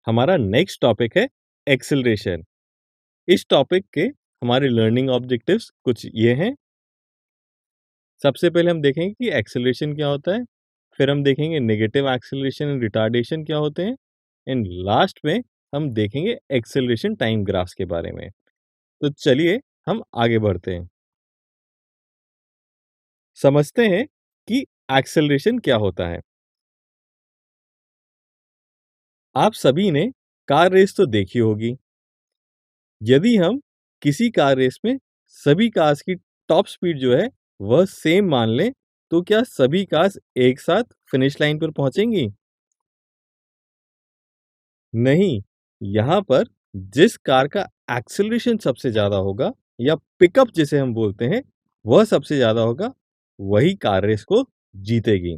हमारा next topic है acceleration. इस टॉपिक के हमारे लर्निंग ऑब्जेक्टिव्स कुछ ये हैं। सबसे पहले हम देखेंगे कि एक्सेलरेशन क्या होता है, फिर हम देखेंगे नेगेटिव एक्सेलरेशन एंड रिटार्डेशन क्या होते हैं, एंड लास्ट में हम देखेंगे एक्सेलरेशन टाइम ग्राफ्स के बारे में। तो चलिए हम आगे बढ़ते हैं। समझते हैं कि एक्सेलरेशन क्या होता है। आप सभी ने कार रेस तो देखी होगी। यदि हम किसी कार रेस में सभी कार्स की टॉप स्पीड जो है वह सेम मान लें, तो क्या सभी कार्स एक साथ फिनिश लाइन पर पहुंचेंगी? नहीं, यहाँ पर जिस कार का एक्सेलरेशन सबसे ज्यादा होगा या पिकअप जिसे हम बोलते हैं वह सबसे ज्यादा होगा, वही कार रेस को जीतेगी।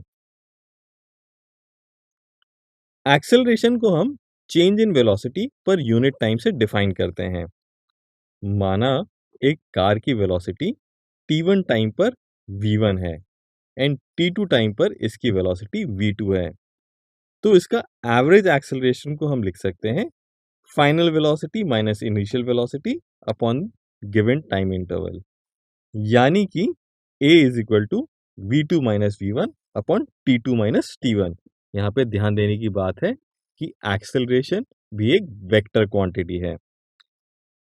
एक्सेलरेशन को हम change in velocity per unit time से डिफाइन करते हैं। माना एक कार की वेलोसिटी t1 टाइम पर v1 है एंड t2 टाइम पर इसकी वेलोसिटी v2 है, तो इसका एवरेज एक्सेलरेशन को हम लिख सकते हैं final velocity minus initial velocity upon given time interval, यानी कि a is equal to v2 minus v1 upon t2 minus t1। यहाँ पे ध्यान देने की बात है कि एक्सेलरेशन भी एक वेक्टर क्वांटिटी है।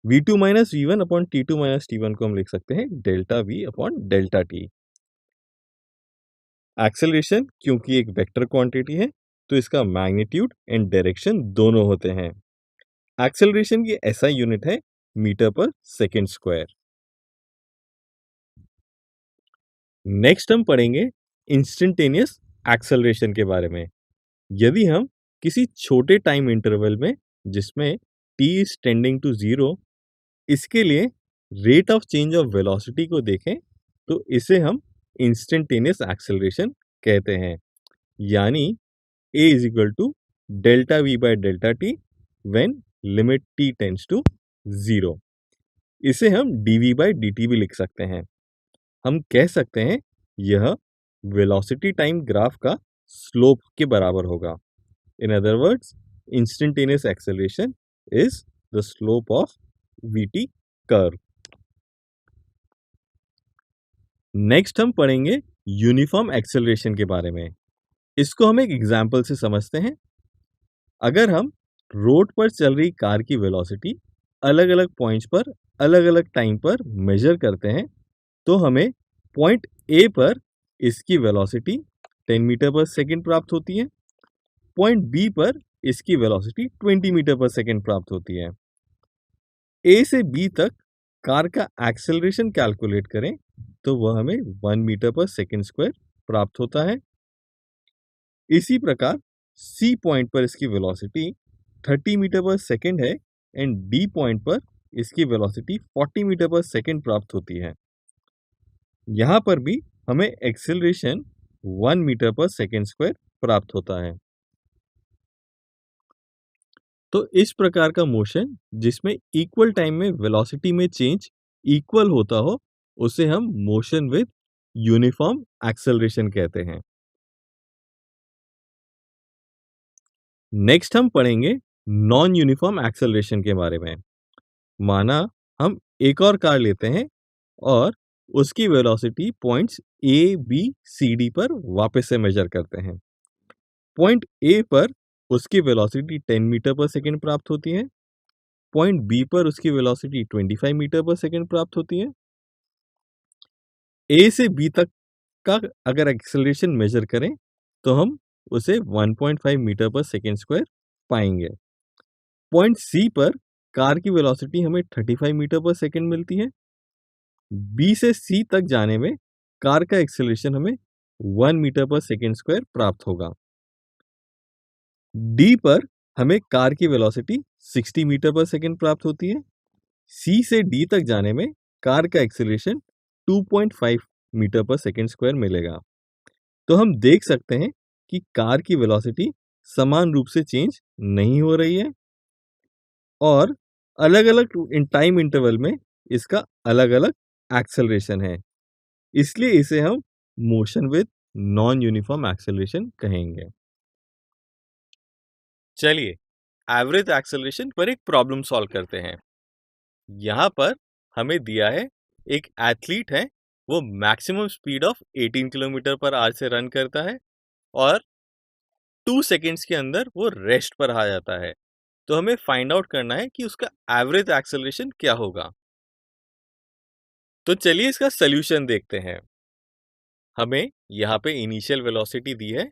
v2 minus v1 upon t2 minus t1 को हम लिख सकते हैं delta v upon delta t। Acceleration क्योंकि एक वेक्टर क्वांटिटी है, तो इसका मैग्नीट्यूड एंड डायरेक्शन दोनों होते हैं। एक्सेलरेशन की SI यूनिट है मीटर पर सेकेंड स्क्वायर। नेक्स्ट हम पढ़ेंगे इंस्टेंटेनियस एक्सेलरेशन के बारे में। यदि हम किसी छोटे टाइम इंटरवल में जिसमें t is tending to zero, इसके लिए rate of change of velocity को देखें, तो इसे हम इंस्टेंटेनियस एक्सेलरेशन कहते हैं, यानी a is equal to delta v by delta t when limit t tends to 0। इसे हम dv by dt भी लिख सकते हैं। हम कह सकते हैं यह वेलोसिटी टाइम ग्राफ का स्लोप के बराबर होगा। In other words, instantaneous acceleration is the slope of vt curve. Next हम पढ़ेंगे यूनिफॉर्म एक्सेलरेशन के बारे में। इसको हम एक एग्जाम्पल से समझते हैं। अगर हम रोड पर चल रही कार की वेलोसिटी अलग अलग पॉइंट्स पर अलग अलग टाइम पर मेजर करते हैं, तो हमें पॉइंट ए पर इसकी वेलोसिटी 10 मीटर पर सेकेंड प्राप्त होती है, पॉइंट बी पर इसकी वेलोसिटी 20 मीटर पर सेकेंड प्राप्त होती है। ए से बी तक कार का एक्सेलरेशन कैलकुलेट करें तो वह हमें 1 मीटर पर सेकेंड स्क्वायर प्राप्त होता है। इसी प्रकार सी पॉइंट पर इसकी वेलोसिटी 30 मीटर पर सेकेंड है एंड डी पॉइंट पर इसकी वेलोसिटी 40 मीटर पर सेकेंड प्राप्त होती है। यहाँ पर भी हमें एक्सेलरेशन 1 मीटर पर सेकेंड स्क्वायर प्राप्त होता है। तो इस प्रकार का मोशन जिसमें इक्वल टाइम में वेलोसिटी में चेंज इक्वल होता हो, उसे हम मोशन विद यूनिफॉर्म एक्सेलरेशन कहते हैं। नेक्स्ट हम पढ़ेंगे नॉन यूनिफॉर्म एक्सेलरेशन के बारे में। माना हम एक और कार लेते हैं और उसकी velocity points A B C D पर वापस से मेजर करते हैं। पॉइंट ए पर उसकी वेलोसिटी 10 मीटर पर सेकेंड प्राप्त होती है, पॉइंट बी पर उसकी वेलोसिटी 25 मीटर पर सेकेंड प्राप्त होती है। ए से बी तक का अगर एक्सेलरेशन मेजर करें तो हम उसे 1.5 मीटर पर सेकेंड स्क्वायर पाएंगे। पॉइंट सी पर कार की वेलोसिटी हमें 35 मीटर पर सेकेंड मिलती है। बी से सी तक जाने में कार का एक्सेलरेशन हमें 1 मीटर पर सेकेंड स्क्वायर प्राप्त होगा। डी पर हमें कार की वेलोसिटी 60 मीटर पर सेकेंड प्राप्त होती है। सी से डी तक जाने में कार का एक्सेलरेशन 2.5 मीटर पर सेकेंड स्क्वायर मिलेगा। तो हम देख सकते हैं कि कार की वेलोसिटी समान रूप से चेंज नहीं हो रही है और अलग-अलग टाइम इंटरवल में इसका अलग-अलग एक्सेलरेशन है। इसलिए इसे हम motion with non uniform acceleration कहेंगे। चलिए एवरेज एक्सेलरेशन पर एक प्रॉब्लम सॉल्व करते हैं। यहाँ पर हमें दिया है एक एथलीट है, वो maximum speed of 18 kilometre per hour से रन करता है और 2 सेकंड्स के अंदर वो रेस्ट पर आ जाता है। तो हमें फाइंड आउट करना है कि उसका एवरेज एक्सेलरेशन क्या होगा। तो चलिए इसका सॉल्यूशन देखते हैं। हमें यहाँ पे इनिशियल वेलोसिटी दी है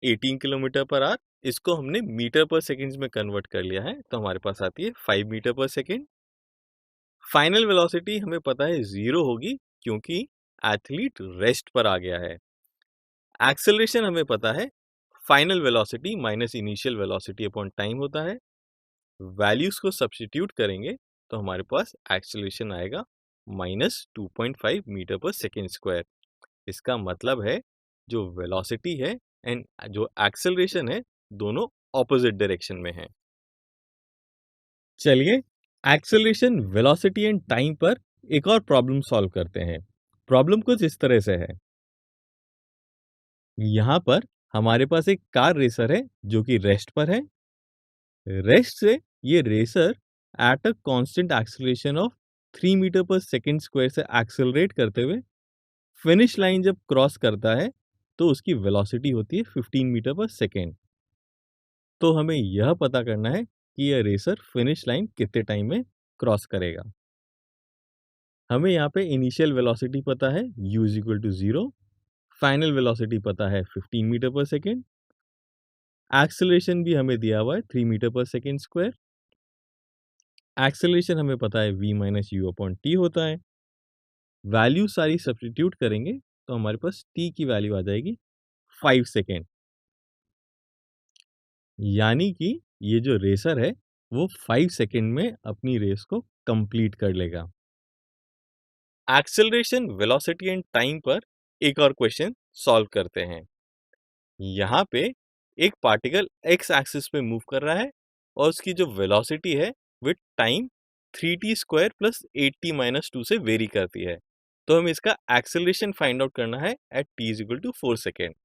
18 किलोमीटर पर आवर, इसको हमने मीटर पर सेकंड्स में कन्वर्ट कर लिया है, तो हमारे पास आती है 5 मीटर पर सेकंड। फाइनल वेलोसिटी हमें पता है 0 होगी क्योंकि एथलीट रेस्ट पर आ गया है। एक्सेलरेशन हमें पता है final velocity minus initial velocity upon time होता है। वैल्यूज को सब्स्टिट्यूट करेंगे तो हमारे पास एक्सेलरेशन आएगा -2.5 मीटर पर सेकेंड स्क्वायर। इसका मतलब है जो वेलोसिटी है एंड जो एक्सेलरेशन है दोनों ऑपोजिट डायरेक्शन में है। चलिए एक्सेलरेशन, वेलोसिटी एंड टाइम पर एक और प्रॉब्लम सॉल्व करते हैं। प्रॉब्लम कुछ इस तरह से है। यहाँ पर हमारे पास एक कार रेसर है जो कि रेस्ट पर है। रेस्ट से ये racer at a constant acceleration of 3 meter पर सेकंड स्क्वायर से एक्सेलरेट करते हुए फिनिश लाइन जब क्रॉस करता है तो उसकी वेलोसिटी होती है 15 मीटर पर सेकेंड। तो हमें यह पता करना है कि यह रेसर फिनिश लाइन कितने टाइम में क्रॉस करेगा। हमें यहाँ पे इनिशियल वेलोसिटी पता है u is equal to 0, final velocity पता है 15 मीटर पर सेकेंड, एक्सेलरेशन भी हमें दिया हुआ है 3 मीटर पर सेकेंड स्क्वायर। एक्सेलरेशन हमें पता है v minus u upon T होता है। वैल्यू सारी सब्स्टिट्यूट करेंगे तो हमारे पास t की वैल्यू आ जाएगी 5 सेकेंड। यानी कि ये जो रेसर है वो 5 सेकेंड में अपनी रेस को कंप्लीट कर लेगा। एक्सेलरेशन, वेलोसिटी एंड टाइम पर एक और क्वेश्चन सॉल्व करते हैं। यहाँ पे एक पार्टिकल एक्स एक्सिस पे मूव कर रहा है और उसकी जो वेलोसिटी है with time 3t square plus 8t minus 2 से वेरी करती है। तो हमें इसका एक्सेलरेशन फाइंड आउट करना है at t is equal to 4 second.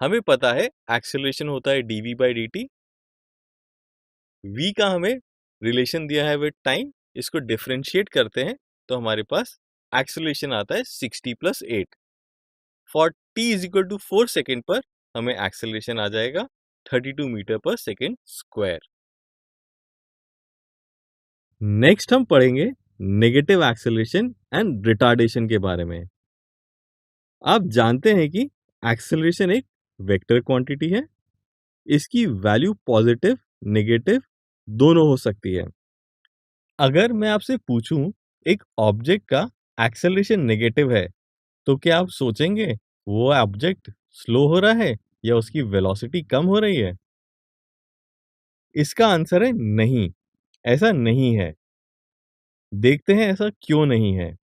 हमें पता है एक्सेलरेशन होता है dv बाई dt। v का हमें रिलेशन दिया है विद टाइम, इसको डिफरेंशिएट करते हैं तो हमारे पास एक्सेलरेशन आता है 60 plus 8। For t is equal to 4 second पर हमें एक्सेलरेशन आ जाएगा 32 मीटर पर सेकेंड स्क्वायर। नेक्स्ट हम पढ़ेंगे नेगेटिव एक्सेलरेशन एंड रिटार्डेशन के बारे में। आप जानते हैं कि एक्सेलरेशन एक वेक्टर क्वांटिटी है। इसकी वैल्यू पॉजिटिव, नेगेटिव दोनों हो सकती है। अगर मैं आपसे पूछूं एक ऑब्जेक्ट का एक्सेलरेशन नेगेटिव है तो क्या आप सोचेंगे वो ऑब्जेक्ट स्लो हो रहा है या उसकी वेलोसिटी कम हो रही है? इसका आंसर है नहीं, ऐसा नहीं है। देखते हैं ऐसा क्यों नहीं है।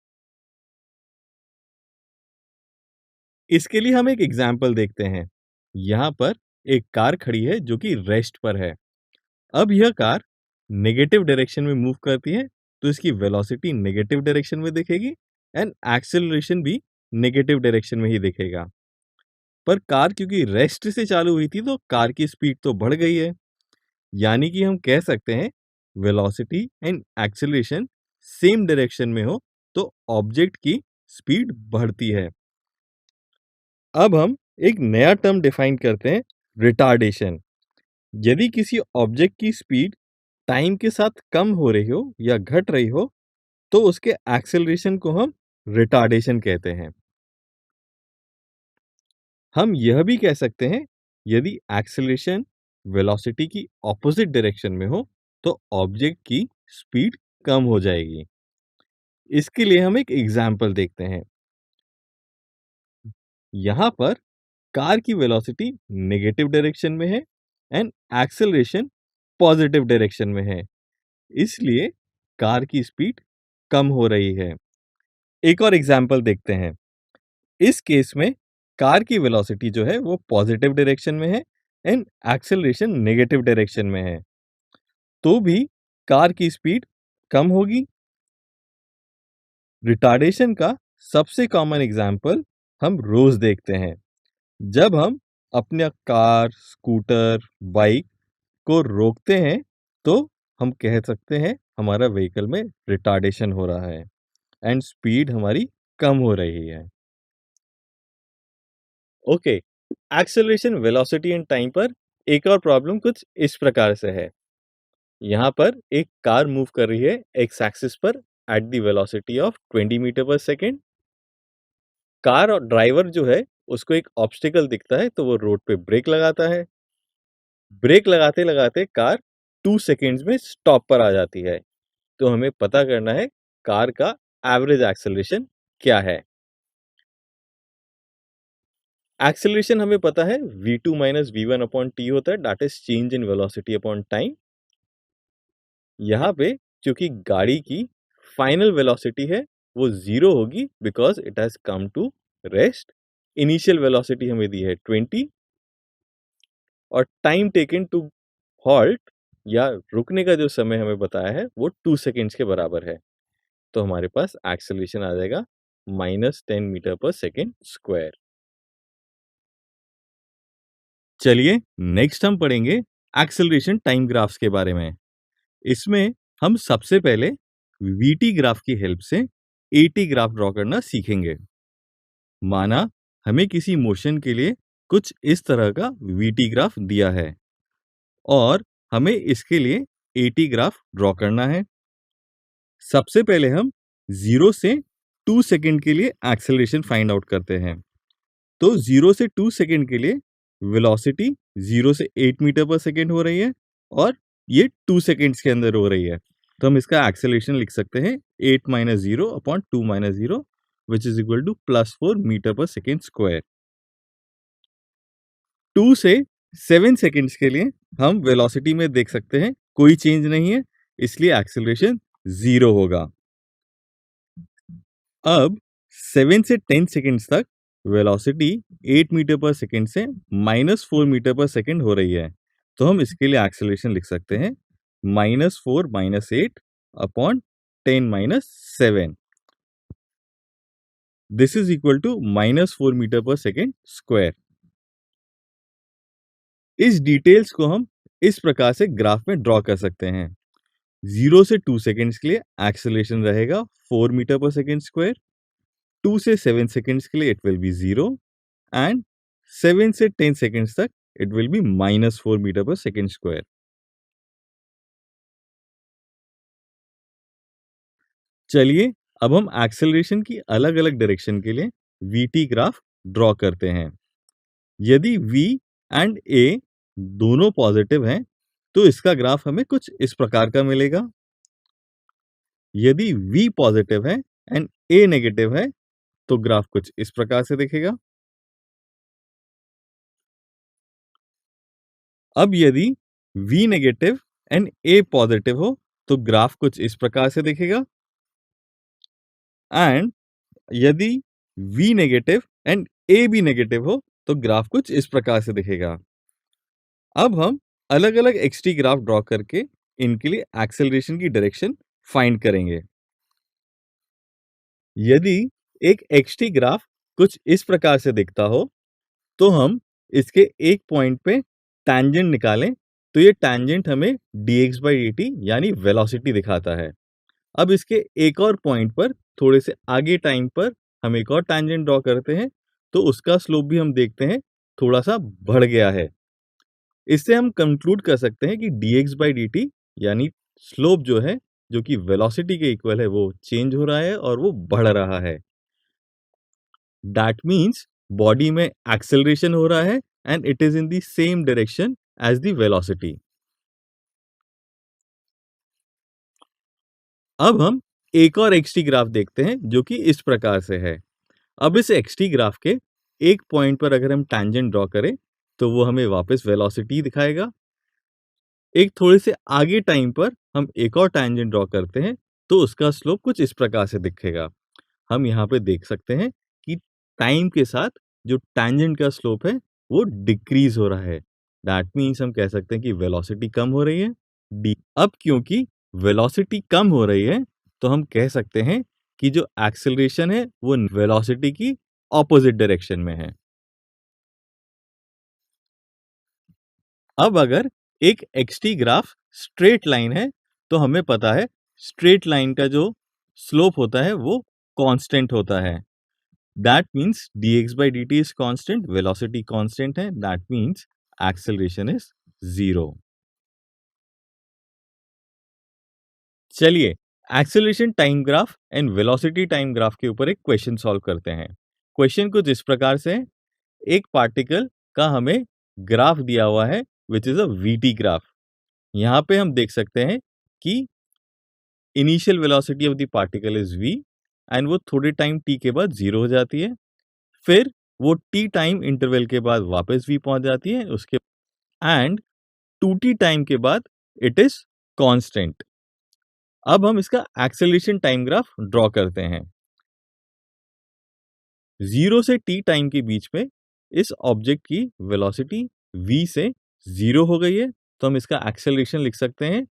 इसके लिए हम एक एग्जाम्पल देखते हैं। यहाँ पर एक कार खड़ी है जो कि रेस्ट पर है। अब यह कार नेगेटिव डायरेक्शन में मूव करती है तो इसकी वेलोसिटी नेगेटिव डायरेक्शन में दिखेगी एंड एक्सेलरेशन भी नेगेटिव डायरेक्शन में ही दिखेगा। पर कार क्योंकि रेस्ट से चालू हुई थी तो कार की स्पीड तो बढ़ गई है। यानी कि हम कह सकते हैं velocity and acceleration same direction में हो तो ऑब्जेक्ट की स्पीड बढ़ती है। अब हम एक नया टर्म डिफाइन करते हैं, रिटार्डेशन। यदि किसी ऑब्जेक्ट की स्पीड टाइम के साथ कम हो रही हो या घट रही हो तो उसके एक्सेलरेशन को हम रिटार्डेशन कहते हैं। हम यह भी कह सकते हैं यदि एक्सेलरेशन वेलोसिटी की ऑपोजिट डायरेक्शन में हो तो ऑब्जेक्ट की स्पीड कम हो जाएगी। इसके लिए हम एक एग्जाम्पल देखते हैं। यहाँ पर कार की वेलोसिटी नेगेटिव डायरेक्शन में है एंड एक्सेलरेशन पॉजिटिव डायरेक्शन में है, इसलिए कार की स्पीड कम हो रही है। एक और एग्जाम्पल देखते हैं। इस केस में कार की वेलोसिटी जो है वो पॉजिटिव डायरेक्शन में है एंड एक्सेलरेशन नेगेटिव डायरेक्शन में है, तो भी कार की स्पीड कम होगी। रिटार्डेशन का सबसे कॉमन एग्जाम्पल हम रोज देखते हैं जब हम अपने कार, स्कूटर, बाइक को रोकते हैं तो हम कह सकते हैं हमारा व्हीकल में रिटार्डेशन हो रहा है एंड स्पीड हमारी कम हो रही है। Okay, acceleration, velocity and time पर एक और प्रॉब्लम कुछ इस प्रकार से है। यहाँ पर एक कार मूव कर रही है एक्स एक्सिस पर at the velocity of 20 meter पर सेकेंड। कार और ड्राइवर जो है उसको एक ऑब्स्टिकल दिखता है तो वो रोड पे ब्रेक लगाता है। ब्रेक लगाते लगाते कार 2 सेकेंड्स में स्टॉप पर आ जाती है। तो हमें पता करना है कार का एवरेज एक्सेलरेशन क्या है। एक्सेलरेशन हमें पता है v2 minus v1 upon t होता है, that is change in velocity upon time. यहाँ पे क्योंकि गाड़ी की फाइनल वेलोसिटी है वो 0 होगी because it has come to rest. Initial velocity हमें दी है 20 और टाइम टेकन टू हॉल्ट या रुकने का जो समय हमें बताया है वो 2 सेकेंड्स के बराबर है। तो हमारे पास एक्सेलरेशन आ जाएगा -10 मीटर पर सेकेंड स्क्वायर। चलिए नेक्स्ट हम पढ़ेंगे एक्सेलरेशन टाइम ग्राफ्स के बारे में। इसमें हम सबसे पहले वीटी ग्राफ की हेल्प से एटी ग्राफ ड्रॉ करना सीखेंगे। माना हमें किसी मोशन के लिए कुछ इस तरह का वीटी ग्राफ दिया है और हमें इसके लिए एटी ग्राफ ड्रॉ करना है। सबसे पहले हम 0 से 2 सेकंड के लिए एक्सेलरेशन फाइंड आउट करते हैं। तो 0 से 2 सेकंड के लिए वेलोसिटी 0 से 8 मीटर पर सेकंड हो रही है और ये 2 सेकंड्स के अंदर हो रही है। तो हम इसका एक्सेलरेशन लिख सकते हैं 8 minus 0 upon 2 minus 0 which is equal to +4 metre पर सेकंड स्क्वायर। 2 से 7 सेकंड्स के लिए हम वेलोसिटी में देख सकते हैं कोई चेंज नहीं है, इसलिए एक्सेलरेशन 0 होगा। अब 7 से 10 सेकंड्स तक वेलोसिटी 8 मीटर पर सेकंड से -4 मीटर पर सेकंड हो रही है। तो हम इसके लिए एक्सेलरेशन लिख सकते हैं -4 minus 8 upon 10 minus 7। This is equal to -4 metre पर सेकंड स्क्वायर। इस डिटेल्स को हम इस प्रकार से ग्राफ में ड्रॉ कर सकते हैं। 0 से 2 सेकंड्स के लिए एक्सेलरेशन रहेगा 4 मीटर पर सेकंड स्क्वायर। 2 से 7 सेकंड्स के लिए इट विल बी 0 एंड 7 से 10 सेकंड्स तक इट विल बी -4 मीटर पर सेकंड स्क्वायर। चलिए अब हम एक्सेलरेशन की अलग-अलग डायरेक्शन के लिए वीटी ग्राफ ड्रॉ करते हैं। यदि v एंड a दोनों पॉजिटिव हैं तो इसका ग्राफ हमें कुछ इस प्रकार का मिलेगा। यदि v पॉजिटिव है एंड a नेगेटिव है तो ग्राफ कुछ इस प्रकार से दिखेगा। अब यदि v negative and a positive हो तो ग्राफ कुछ इस प्रकार से दिखेगा एंड यदि v नेगेटिव एंड a भी नेगेटिव हो तो ग्राफ कुछ इस प्रकार से दिखेगा। अब हम अलग-अलग xt ग्राफ ड्रॉ करके इनके लिए एक्सेलरेशन की डायरेक्शन फाइंड करेंगे। यदि एक xt ग्राफ कुछ इस प्रकार से दिखता हो तो हम इसके एक पॉइंट पे टैंजेंट निकालें तो ये टैंजेंट हमें dx/dt यानी वेलोसिटी दिखाता है। अब इसके एक और पॉइंट पर थोड़े से आगे टाइम पर हम एक और टैंजेंट ड्रॉ करते हैं तो उसका स्लोप भी हम देखते हैं थोड़ा सा बढ़ गया है। इससे हम कंक्लूड कर सकते हैं कि dx/dt यानी स्लोप जो है जो कि वेलोसिटी के इक्वल है वो चेंज हो रहा है और वो बढ़ रहा है। दैट मीन्स बॉडी में एक्सेलरेशन हो रहा है and it is in the same direction as the velocity. अब हम एक और एक्सटी ग्राफ देखते हैं जो कि इस प्रकार से है। अब इस एक्सटी ग्राफ के एक पॉइंट पर अगर हम टैंजेंट ड्रॉ करें तो वो हमें वापस वेलोसिटी दिखाएगा। एक थोड़े से आगे टाइम पर हम एक और टैंजेंट ड्रॉ करते हैं तो उसका स्लोप कुछ इस प्रकार से दिखेगा। हम यहाँ पे देख सकते हैं कि टाइम के साथ जो टैंजेंट का स्लोप है वो डिक्रीज हो रहा है। दैट मीन्स हम कह सकते हैं कि वेलोसिटी कम हो रही है डी। अब क्योंकि वेलोसिटी कम हो रही है तो हम कह सकते हैं कि जो एक्सेलरेशन है वो वेलोसिटी की ऑपोजिट डायरेक्शन में है। अब अगर एक xt ग्राफ स्ट्रेट लाइन है, तो हमें पता है स्ट्रेट लाइन का जो स्लोप होता है वो कांस्टेंट होता है. That means dx by dt is constant, velocity constant है, दैट मीन्स एक्सेलरेशन इज 0. चलिए acceleration time graph and velocity time graph के ऊपर एक क्वेश्चन सॉल्व करते हैं. क्वेश्चन कुछ इस प्रकार से है, एक पार्टिकल का हमें ग्राफ दिया हुआ है which is a VT graph. यहाँ पे हम देख सकते हैं कि initial velocity of the particle is v and वो थोड़े टाइम t के बाद 0 हो जाती है, फिर वो t टाइम इंटरवल के बाद वापस v पहुंच जाती है, उसके एंड 2t टाइम के बाद इट इज कांस्टेंट. अब हम इसका एक्सेलरेशन टाइम ग्राफ ड्रॉ करते हैं. 0 से t टाइम के बीच में इस ऑब्जेक्ट की वेलोसिटी v से 0 हो गई है, तो हम इसका एक्सेलरेशन लिख सकते हैं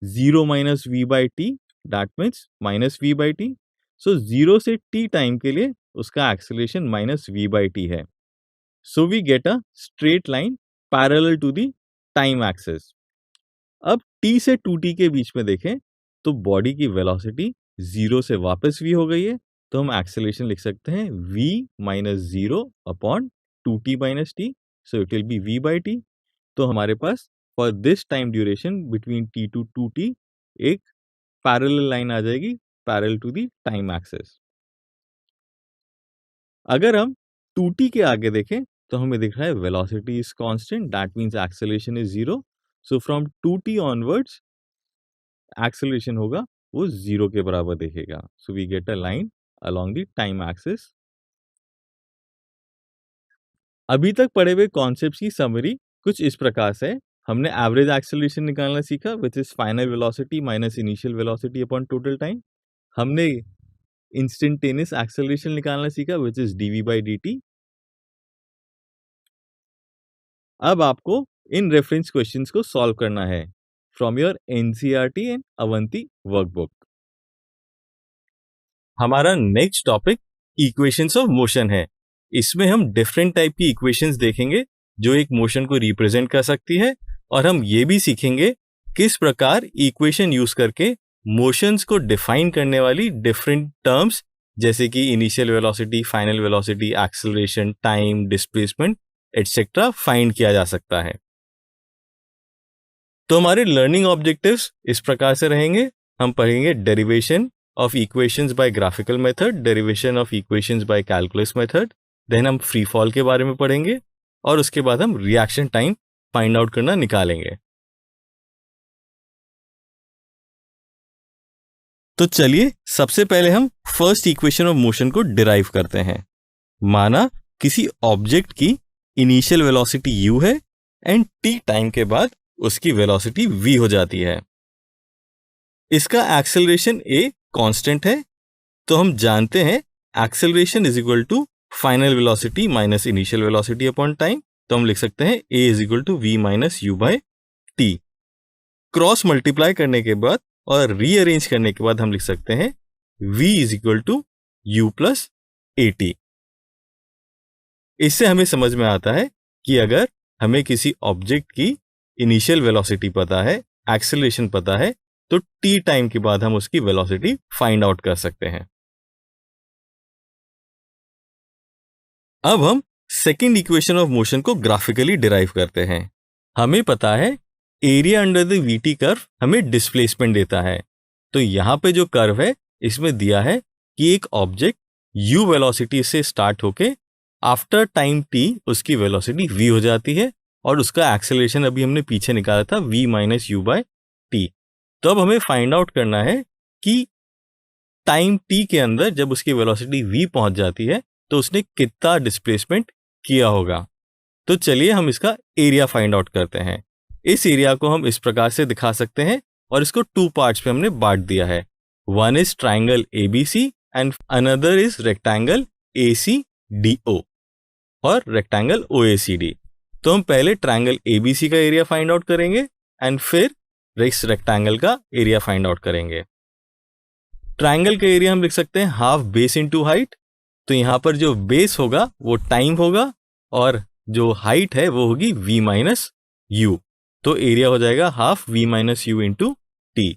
0 minus V by T, that means minus V by T. So 0 से t टाइम के लिए उसका acceleration minus V by T है. So we get a straight line parallel to the time axis. अब t से 2t के बीच में देखें तो बॉडी की वेलोसिटी 0 से वापस v हो गई है, तो हम एक्सेलरेशन लिख सकते हैं v minus 0 upon 2t minus t, so it will be v by t. तो हमारे पास for this time duration between t to 2t एक पैरेलल लाइन आ जाएगी parallel to the time axis. अगर हम 2t के आगे देखें तो हमें दिख रहा है velocity is constant, that means acceleration is 0. So from 2t onwards acceleration होगा वो 0 के बराबर दिखेगा. So we get a line along the time axis. अभी तक पढ़े हुए कॉन्सेप्ट्स की समरी कुछ इस प्रकार से. हमने एवरेज एक्सेलरेशन निकालना सीखा which is final velocity minus initial velocity upon total time. हमने इंस्टेंटेनियस एक्सेलरेशन निकालना सीखा which is dv by dt. अब आपको इन रेफरेंस क्वेश्चंस को सॉल्व करना है from your NCERT and Avanti workbook. हमारा next topic equations of motion है. इसमें हम डिफरेंट टाइप की इक्वेशंस देखेंगे जो एक मोशन को रिप्रेजेंट कर सकती है, और हम ये भी सीखेंगे किस प्रकार इक्वेशन यूज करके मोशंस को डिफाइन करने वाली डिफरेंट टर्म्स जैसे कि initial velocity, final velocity, acceleration, time, displacement etcetera find किया जा सकता है. तो हमारे लर्निंग ऑब्जेक्टिव्स इस प्रकार से रहेंगे. हम पढ़ेंगे derivation of equations by graphical method, derivation of equations by calculus method, then हम फ्री फॉल के बारे में पढ़ेंगे, और उसके बाद हम रिएक्शन टाइम फाइंड आउट करना निकालेंगे. तो चलिए सबसे पहले हम फर्स्ट इक्वेशन ऑफ मोशन को डिराइव करते हैं. माना किसी ऑब्जेक्ट की इनिशियल वेलोसिटी u है एंड t टाइम के बाद उसकी वेलोसिटी v हो जाती है. इसका एक्सेलरेशन a कांस्टेंट है, तो हम जानते हैं acceleration is equal to final velocity minus initial velocity upon time. तो हम लिख सकते हैं a is equal to v minus u by t. Cross multiply करने के बाद और रीअरेंज करने के बाद हम लिख सकते हैं v is equal to u plus a t. इससे हमें समझ में आता है कि अगर हमें किसी ऑब्जेक्ट की इनिशियल वेलोसिटी पता है, एक्सेलरेशन पता है, तो t टाइम के बाद हम उसकी वेलोसिटी फाइंड आउट कर सकते हैं. अब हम सेकंड इक्वेशन ऑफ मोशन को ग्राफिकली डिराइव करते हैं. हमें पता है area under the VT curve हमें डिस्प्लेसमेंट देता है. तो यहां पे जो कर्व है इसमें दिया है कि एक ऑब्जेक्ट u वेलोसिटी से स्टार्ट होके आफ्टर टाइम t उसकी वेलोसिटी v हो जाती है, और उसका एक्सेलरेशन अभी हमने पीछे निकाला था v minus u by t. तो अब हमें फाइंड आउट करना है कि टाइम t के अंदर जब उसकी वेलोसिटी v पहुंच जाती है तो उसने कितना डिस्प्लेसमेंट किया होगा. तो चलिए हम इसका एरिया फाइंड आउट करते हैं. इस एरिया को हम इस प्रकार से दिखा सकते हैं, और इसको टू पार्ट्स में हमने बांट दिया है. One is triangle ABC and another is rectangle ACDO और रेक्टेंगल OACD. तो हम पहले ट्राइंगल ABC का एरिया फाइंड आउट करेंगे एंड फिर इस रेक्टेंगल का एरिया फाइंड आउट करेंगे. ट्राइंगल का एरिया हम लिख सकते हैं हाफ बेस इनटू हाइट. तो यहां पर जो बेस होगा वो टाइम होगा, और जो हाइट है वो होगी v माइनस यू. तो एरिया हो जाएगा half v minus you into T.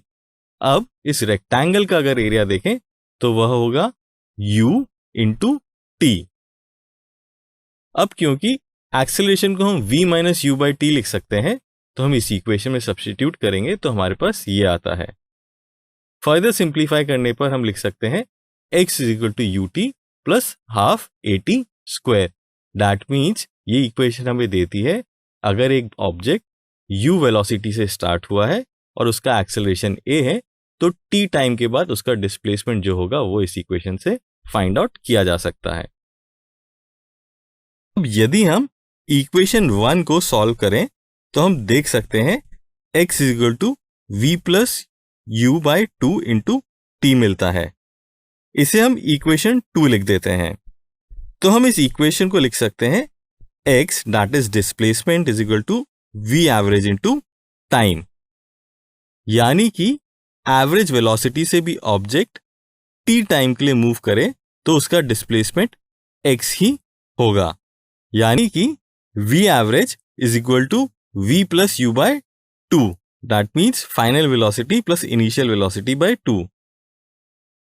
अब इस रेक्टेंगल का अगर एरिया देखें तो वह होगा u इंटू टी। अब क्योंकि एक्सेलरेशन को हम v minus you by T लिख सकते हैं, तो हम इस इक्वेशन में सब्स्टिट्यूट करेंगे तो हमारे पास ये आता है। फर्दर सिंप्लीफाई करने पर हम लिख सकते हैं x is equal to u t plus half a t square. That means ये इक्वेशन हमें देती है अगर एक ऑब्जेक्ट u वेलोसिटी से स्टार्ट हुआ है और उसका एक्सेलरेशन a है, तो t टाइम के बाद उसका डिस्प्लेसमेंट जो होगा वो इस इक्वेशन से फाइंड आउट किया जा सकता है। अब यदि हम इक्वेशन 1 को सॉल्व करें तो हम देख सकते हैं x is equal to we plus you by two into t मिलता है। इसे हम इक्वेशन 2 लिख देते हैं। तो हम इस इक्वेशन को लिख सकते हैं x that is displacement is equal to v average into time, यानी कि एवरेज वेलोसिटी से भी ऑब्जेक्ट t टाइम के लिए मूव करे तो उसका डिस्प्लेसमेंट x ही होगा, यानी कि v average is equal to v plus u by 2। That means final velocity plus initial velocity by 2।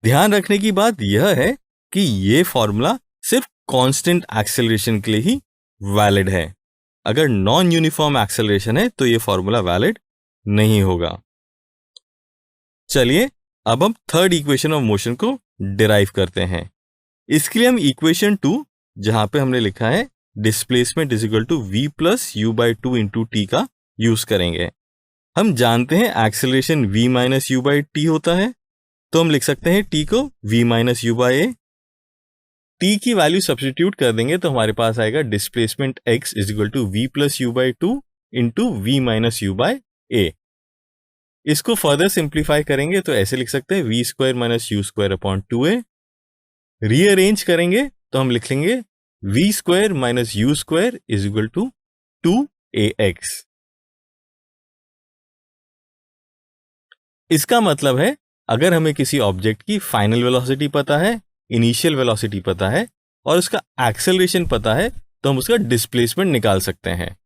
ध्यान रखने की बात यह है कि यह फॉर्मूला सिर्फ कांस्टेंट एक्सेलरेशन के लिए ही वैलिड है। अगर नॉन यूनिफॉर्म एक्सेलरेशन है तो यह फॉर्मूला वैलिड नहीं होगा। चलिए अब हम थर्ड इक्वेशन ऑफ मोशन को डिराइव करते हैं। इसके लिए हम इक्वेशन 2 जहां पे हमने लिखा है displacement is equal to we plus you by two into t का यूज करेंगे। हम जानते हैं acceleration v minus you by t होता है, तो हम लिख सकते हैं t को v minus you by A. t की वैल्यू सब्स्टिट्यूट कर देंगे तो हमारे पास आएगा displacement x is equal to we plus you by two into V minus you by A. इसको फर्दर सिंप्लीफाई करेंगे तो ऐसे लिख सकते हैं V square minus you square upon 2a। Rearrange करेंगे तो हम लिख लेंगे V square minus you square is equal to 2ax। इसका मतलब है अगर हमें किसी ऑब्जेक्ट की फाइनल वेलोसिटी पता है, इनिशियल वेलोसिटी पता है और उसका एक्सेलरेशन पता है तो हम उसका डिस्प्लेसमेंट निकाल सकते हैं।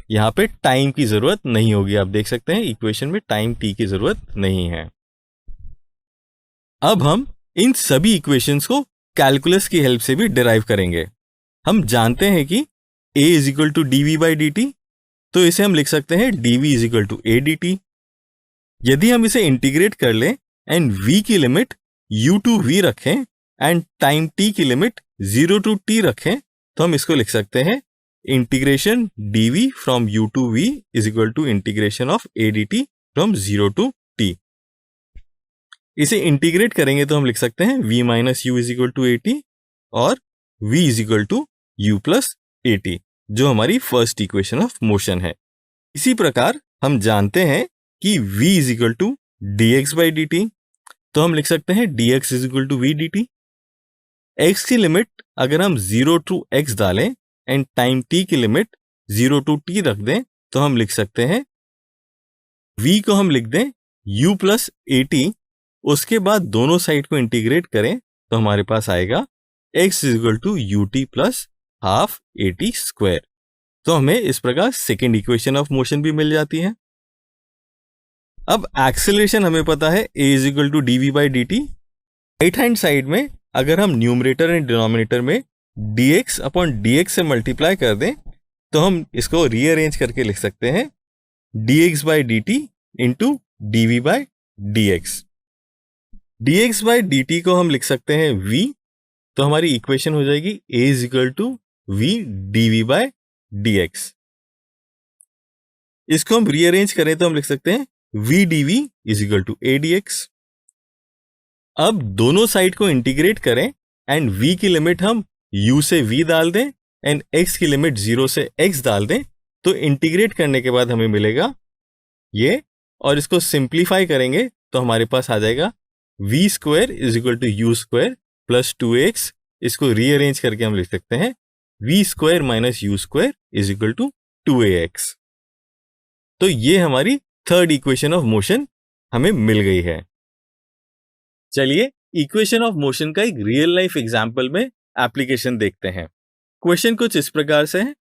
यहां पे टाइम की जरूरत नहीं होगी। आप देख सकते हैं इक्वेशन में टाइम t की जरूरत नहीं है। अब हम इन सभी इक्वेशंस को कैलकुलस की हेल्प से भी डिराइव करेंगे। हम जानते हैं कि a is equal to d v by d t, तो इसे हम लिख सकते हैं d v is equal to a d t. यदि हम इसे इंटीग्रेट कर लें एंड v की लिमिट u टू v रखें एंड टाइम t की लिमिट 0 टू t रखें तो हम इसको लिख सकते हैं integration dv from u to v is equal to integration of a dt from 0 to t। इसे इंटीग्रेट करेंगे तो हम लिख सकते हैं v minus u is equal to a t और v is equal to u plus a t, जो हमारी फर्स्ट इक्वेशन ऑफ मोशन है। इसी प्रकार हम जानते हैं कि v is equal to d x by d t, तो हम लिख सकते हैं d x is equal to v d t. X की लिमिट अगर हम 0 टू x डालें एंड टाइम t की लिमिट 0 टू t रख दें तो हम लिख सकते हैं v को हम लिख दें u प्लस ए टी, उसके बाद दोनों साइड को इंटीग्रेट करें तो हमारे पास आएगा x is equal to u t plus half a t square. तो हमें इस प्रकार सेकेंड इक्वेशन ऑफ मोशन भी मिल जाती है। अब एक्सेलरेशन हमें पता है a is equal to d v by d t. Right hand side में अगर हम न्यूमरेटर एंड डिनोमिनेटर में dx अपॉन dx से मल्टीप्लाई कर दें तो हम इसको रीअरेंज करके लिख सकते हैं dx by d t into d v by d x. dx by d t को हम लिख सकते हैं v, तो हमारी इक्वेशन हो जाएगी a is equal to v d v by d x. इसको हम रीअरेंज करें तो हम लिख सकते हैं v d v is equal to a d x. अब दोनों साइड को इंटीग्रेट करें एंड v की लिमिट हम u से v डाल दें एंड x की लिमिट 0 से x डाल दें तो इंटीग्रेट करने के बाद हमें मिलेगा ये, और इसको सिंप्लीफाई करेंगे तो हमारे पास आ जाएगा v square is equal to u square plus 2x। इसको रीअरेंज करके हम लिख सकते हैं v square minus you square is equal to 2ax। तो ये हमारी थर्ड इक्वेशन ऑफ मोशन हमें मिल गई है। चलिए इक्वेशन ऑफ मोशन का एक रियल लाइफ एग्जांपल में एप्लीकेशन देखते हैं। क्वेश्चन कुछ इस प्रकार से है,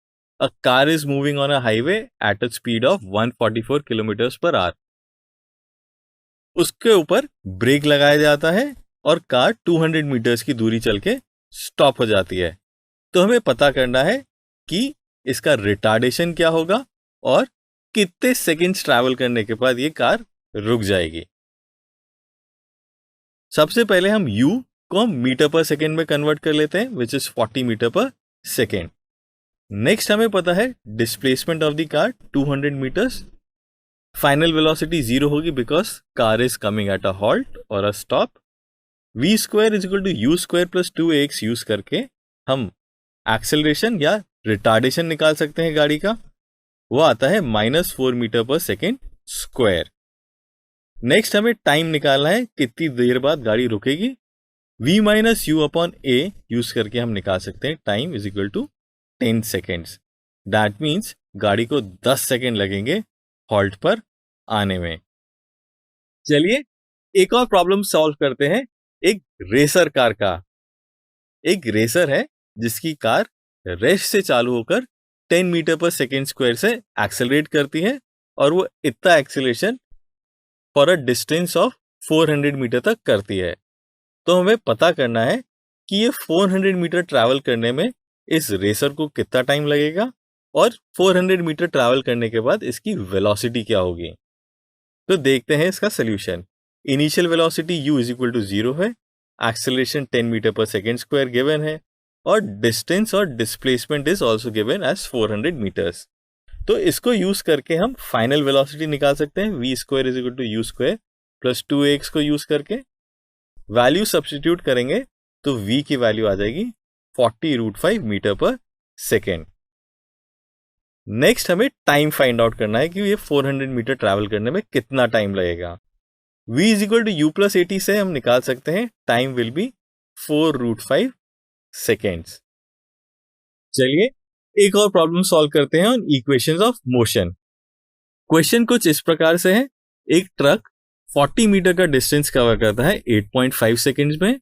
A car is moving on a highway at a speed of 144 kilometers per hour. उसके ऊपर ब्रेक लगाया जाता है और कार 200 मीटर्स की दूरी चल के स्टॉप हो जाती है। तो हमें पता करना है कि इसका रिटार्डेशन क्या होगा और कितने सेकंड्स ट्रैवल करने के बाद ये कार रुक जाएगी। सबसे पहले हम u को हम मीटर पर सेकेंड में कन्वर्ट कर लेते हैं, विच इज 40 मीटर पर सेकेंड। नेक्स्ट हमें पता है displacement of the car 200 metres. Final velocity 0 होगी because car is coming at a halt और a stop. v square is equal to u square plus 2ax use करके हम acceleration या retardation निकाल सकते हैं गाड़ी का। वो आता है -4 मीटर पर सेकेंड स्क्वायर। नेक्स्ट हमें टाइम निकालना है, कितनी देर बाद गाड़ी रुकेगी। v minus u upon a use करके हम निकाल सकते हैं time is equal to 10 seconds. That means गाड़ी को 10 सेकेंड लगेंगे हॉल्ट पर आने में। चलिए एक और प्रॉब्लम सॉल्व करते हैं, एक रेसर कार का। एक रेसर है जिसकी कार रेस्ट से चालू होकर 10 मीटर पर सेकेंड स्क्वायर से एक्सेलरेट करती है और वो इतना acceleration for a distance of 400 metre तक करती है। तो हमें पता करना है कि ये 400 मीटर ट्रैवल करने में इस रेसर को कितना टाइम लगेगा और 400 मीटर ट्रैवल करने के बाद इसकी वेलोसिटी क्या होगी। तो देखते हैं इसका solution. Initial velocity u is equal to 0 है, एक्सेलरेशन 10 मीटर पर सेकेंड स्क्वायर गिवन है और डिस्टेंस और displacement is also given as 400 metres. तो इसको यूज करके हम फाइनल वेलोसिटी निकाल सकते हैं। v square is equal to u square plus 2ax को यूज करके वैल्यू सब्स्टिट्यूट करेंगे तो v की वैल्यू आ जाएगी 40√5 मीटर पर सेकेंड। नेक्स्ट हमें टाइम फाइंड आउट करना है कि ये 400 मीटर ट्रैवल करने में कितना टाइम लगेगा। v is equal to u plus 80 से हम निकाल सकते हैं टाइम विल बी 4√5 सेकेंड्स। चलिए एक और प्रॉब्लम सॉल्व करते हैं on equations of motion. Question कुछ इस प्रकार से है, एक ट्रक 40 मीटर का डिस्टेंस कवर करता है 8.5 सेकेंड्स में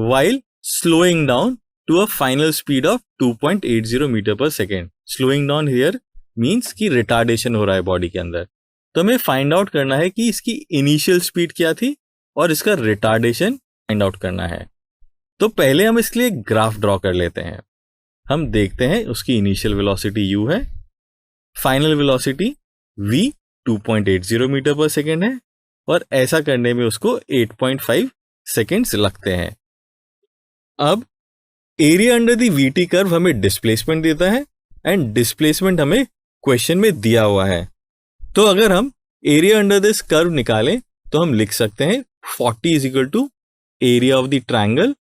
while slowing down to a final speed of 2.80 metre पर second. Slowing down here means कि रिटार्डेशन हो रहा है बॉडी के अंदर। तो हमें फाइंड आउट करना है कि इसकी इनिशियल स्पीड क्या थी और इसका रिटार्डेशन फाइंड आउट करना है। तो पहले हम इसके लिए ग्राफ ड्रॉ कर लेते हैं। हम देखते हैं उसकी इनिशियल वेलोसिटी u है, फाइनल वेलोसिटी v 2.80 मीटर पर सेकेंड है और ऐसा करने में उसको 8.5 सेकेंड्स लगते हैं। अब area under the VT curve हमें डिस्प्लेसमेंट देता है एंड डिस्प्लेसमेंट हमें क्वेश्चन में दिया हुआ है। तो अगर हम एरिया अंडर दिस कर्व निकालें तो हम लिख सकते हैं 40 is equal to area of the triangle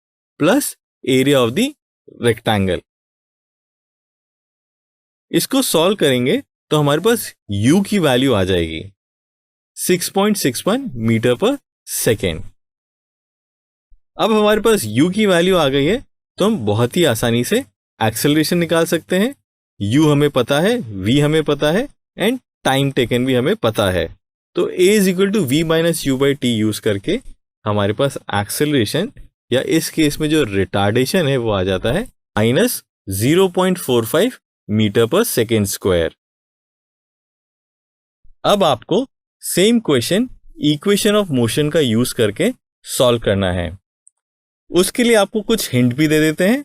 plus area of the rectangle. इसको सॉल्व करेंगे तो हमारे पास u की वैल्यू आ जाएगी 6.61 मीटर पर सेकेंड। अब हमारे पास u की वैल्यू आ गई है तो हम बहुत ही आसानी से एक्सेलरेशन निकाल सकते हैं। u हमें पता है, v हमें पता है एंड टाइम टेकन भी हमें पता है। तो a is equal to v minus you by t use करके हमारे पास एक्सेलरेशन या इस केस में जो रिटार्डेशन है वो आ जाता है -0.45 मीटर पर सेकेंड स्क्वायर। अब आपको same question equation of motion का यूज करके सॉल्व करना है। उसके लिए आपको कुछ हिंट भी दे देते हैं।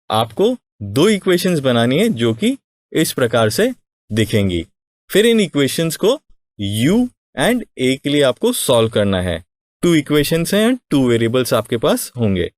आपको दो इक्वेशंस बनानी है जो कि इस प्रकार से दिखेंगी। फिर इन इक्वेशंस को u एंड a के लिए आपको सॉल्व करना है। 2 इक्वेशंस हैं एंड 2 वेरिएबल्स आपके पास होंगे।